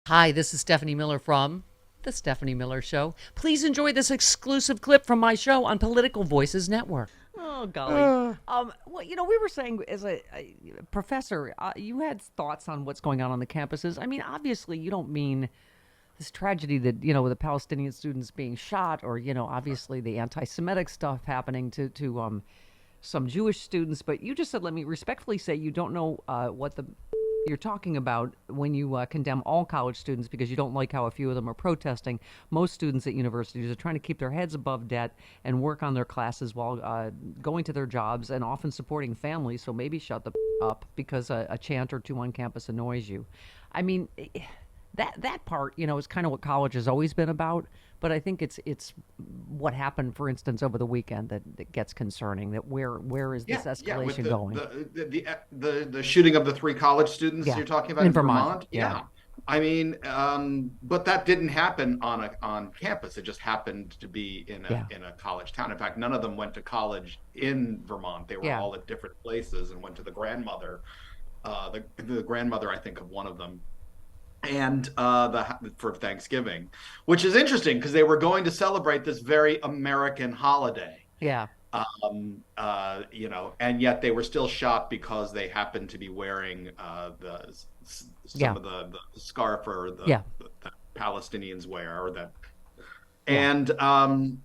Hi, this is Stephanie Miller from The Stephanie Miller Show. Please enjoy this exclusive clip from my show on Political Voices Network. Oh, golly. Well, we were saying as a professor, you had thoughts on what's going on the campuses. I mean, obviously, you don't mean this tragedy that, with the Palestinian students being shot or, obviously the anti Semitic stuff happening to some Jewish students. But you just said, let me respectfully say, you don't know what you're talking about when you condemn all college students because you don't like how a few of them are protesting. Most students at universities are trying to keep their heads above debt and work on their classes while going to their jobs and often supporting families. So maybe shut the up because a chant or two on campus annoys you. I mean, that part, is kind of what college has always been about. But I think it's what happened, for instance, over the weekend that gets concerning. That where is this escalation with going? the shooting of the three college students Yeah, you're talking about in in Vermont. Vermont. Yeah, Yeah, I mean, but that didn't happen on campus. It just happened to be yeah, in a college town. In fact, none of them went to college in Vermont. They were yeah. all at different places and went to the grandmother, the grandmother, I think, of one of them, and for Thanksgiving, which is interesting because they were going to celebrate this very American holiday. Yeah. And yet they were still shot because they happened to be wearing some Yeah. of the scarf or Yeah. the Palestinians wear, or that. Yeah. And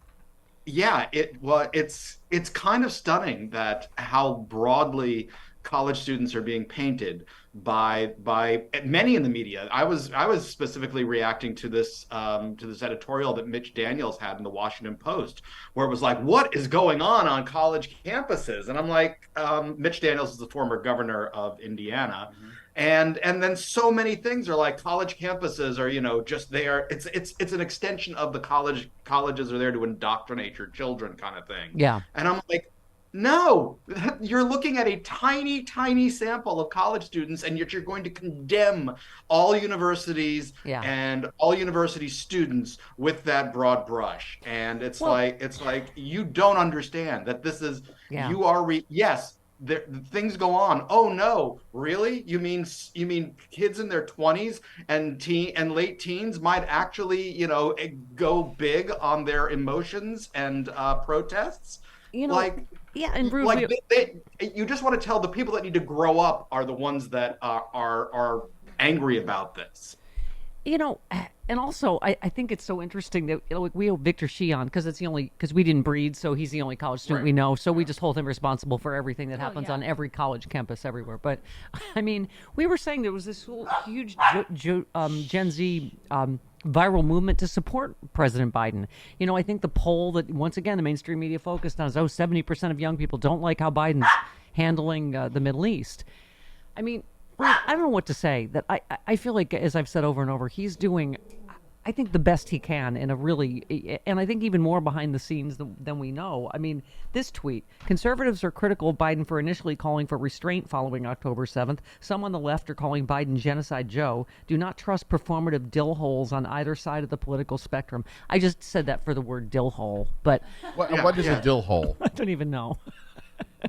yeah, it's kind of stunning that how broadly college students are being painted by many in the media. I was specifically reacting to this editorial that Mitch Daniels had in the Washington Post, where it was like, "What is going on college campuses?" And I'm like, Mitch Daniels is the former governor of Indiana, and then so many things are like college campuses are just there. It's an extension of the colleges are there to indoctrinate your children, kind of thing. Yeah. And I'm like, no, you're looking at a tiny, tiny sample of college students, and yet you're going to condemn all universities Yeah. and all university students with that broad brush. And Well, it's like you don't understand that this is yeah. yes, things go on. Oh no, really? You mean kids in their 20s and late teens might actually go big on their emotions and protests? You know, Like yeah, and Rude, like you just want to tell the people that need to grow up are the ones that are angry about this. you know, and also I think it's so interesting that we owe Victor Sheehan because we didn't breed, so he's the only college student Right. we know, so we just hold him responsible for everything that Oh, happens yeah. on every college campus everywhere. But I mean, we were saying there was this whole huge Gen Z viral movement to support President Biden. I think the poll that once again the mainstream media focused on is 70% of young people don't like how Biden's handling the Middle East. I mean, I don't know what to say. That I feel like, as I've said over and over, he's doing, I think, the best he can in a really, and I think even more behind the scenes than we know. I mean, this tweet: conservatives are critical of Biden for initially calling for restraint following October 7th. Some on the left are calling Biden Genocide Joe. Do not trust performative dill holes on either side of the political spectrum. I just said that for the word dill hole, but Yeah, What is a yeah. dill hole? I don't even know.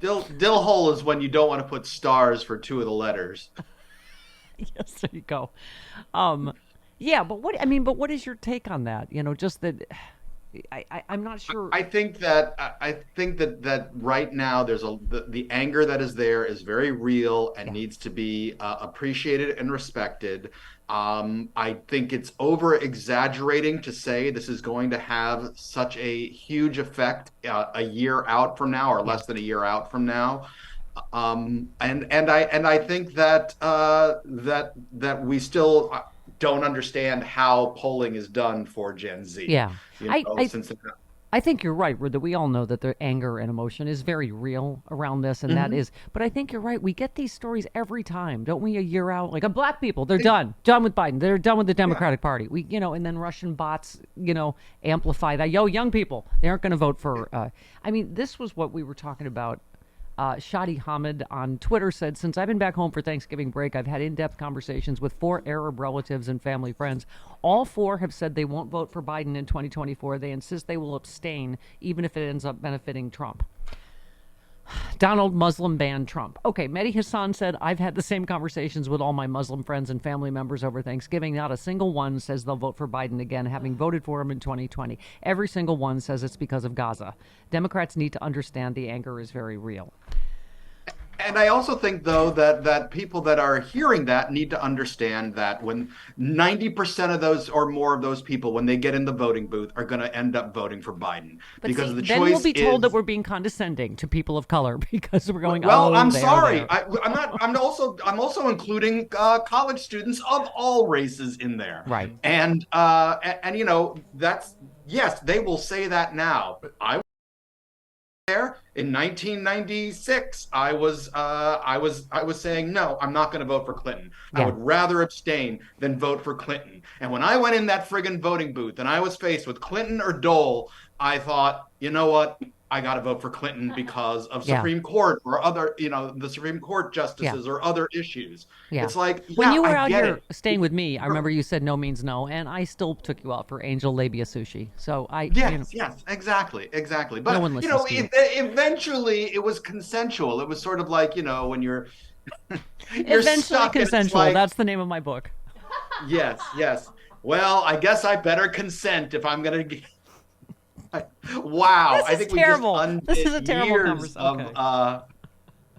Dill hole is when you don't want to put stars for two of the letters. Yes, there you go. Um, yeah, but what is your take on that? Just that I'm not sure. I think that right now the anger that is there is very real and Yeah, needs to be appreciated and respected. I think it's over exaggerating to say this is going to have such a huge effect a year out from now, or yeah, less than a year out from now. And I think that that we still don't understand how polling is done for Gen Z. yeah. I, I Since I think you're right, that we all know that the anger and emotion is very real around this, and that Mhm. is. But I think you're right. We get these stories every time, don't we? A year out, like black people, they're done with Biden, they're done with the Yeah. Democratic Party. And then Russian bots, amplify that. Yo, young people, they aren't going to vote for. I mean, this was what we were talking about. Shadi Hamid on Twitter said, "Since I've been back home for Thanksgiving break, I've had in-depth conversations with 4 Arab relatives and family friends. All 4 have said they won't vote for Biden in 2024. They insist they will abstain, even if it ends up benefiting Trump." Donald Muslim banned Trump. Okay, Mehdi Hassan said, I've had the same conversations with all my Muslim friends and family members over Thanksgiving. Not a single one says they'll vote for Biden again, having voted for him in 2020. Every single one says it's because of Gaza. Democrats need to understand the anger is very real. And I also think, though, that people that are hearing that need to understand that when 90% of those or more of those people, when they get in the voting booth, are going to end up voting for Biden. But because see, the then choice we'll be told is, that we're being condescending to people of color because we're going, well, oh, I'm they are sorry. there. I'm also including college students of all races in there. Right. And that's, yes, they will say that now. But I there in 1996, I was saying no, I'm not going to vote for Clinton. Yeah. I would rather abstain than vote for Clinton. And when I went in that friggin' voting booth and I was faced with Clinton or Dole, I thought, you know what? I got to vote for Clinton because of Supreme Court or other, the Supreme Court justices or other issues. Yeah. It's like, when you were I out get here it. staying with me, I remember you said no means no, and I still took you out for angel labia sushi. So Yes, exactly. But No one listens to you. Eventually it was consensual. It was sort of like, when you're eventually stuck and it's consensual. like, That's the name of my book. Yes. Well, I guess I better consent if I'm gonna. Wow, This is I think terrible. we just undid This is a terrible years conversation. Okay.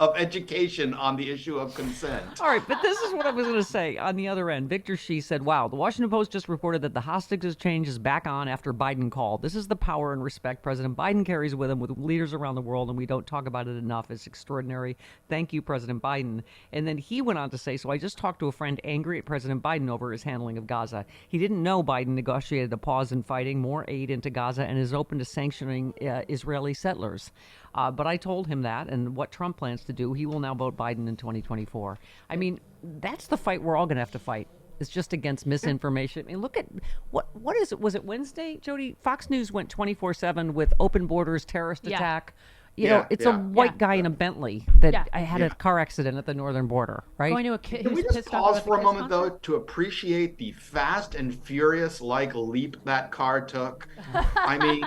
Of education on the issue of consent. All right, but this is what I was going to say on the other end. Victor Shee said, wow, the Washington Post just reported that the hostage exchange is back on after Biden called. This is the power and respect President Biden carries with him with leaders around the world, and we don't talk about it enough. It's extraordinary. Thank you, President Biden. And then he went on to say, so I just talked to a friend angry at President Biden over his handling of Gaza. He didn't know Biden negotiated a pause in fighting, more aid into Gaza, and is open to sanctioning Israeli settlers. But I told him that, and what Trump plans to do, he will now vote Biden in 2024. I mean, that's the fight we're all going to have to fight. It's just against misinformation. I mean, look at what is it? Was it Wednesday, Jody? Fox News went 24/7 with open borders, terrorist attack. It's a white guy in a Bentley that had a car accident at the northern border, right? Going to Can we just pause for a moment, though, to appreciate the fast and furious like leap that car took? I mean,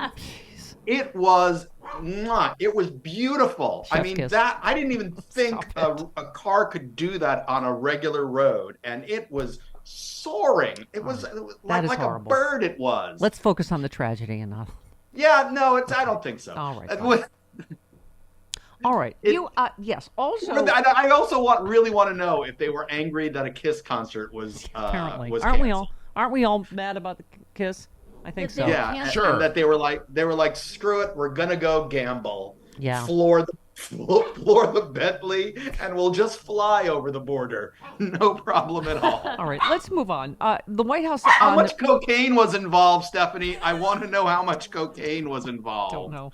it was beautiful. Chef's I mean, kiss. that I didn't even think a car could do that on a regular road, and it was soaring. It was like a bird. It was. Let's focus on the tragedy and not. Yeah, no, I don't think so. All right. All right. Yes. Also, I also really want to know if they were angry that a Kiss concert was apparently. was Aren't canceled. we all mad about the Kiss? I think so. Yeah, Sure. And that they were like, screw it, we're gonna go gamble. Yeah. Floor the Bentley, and we'll just fly over the border. No problem at all. All right, let's move on. The White House. How much cocaine was involved, Stephanie? I want to know how much cocaine was involved. Don't know.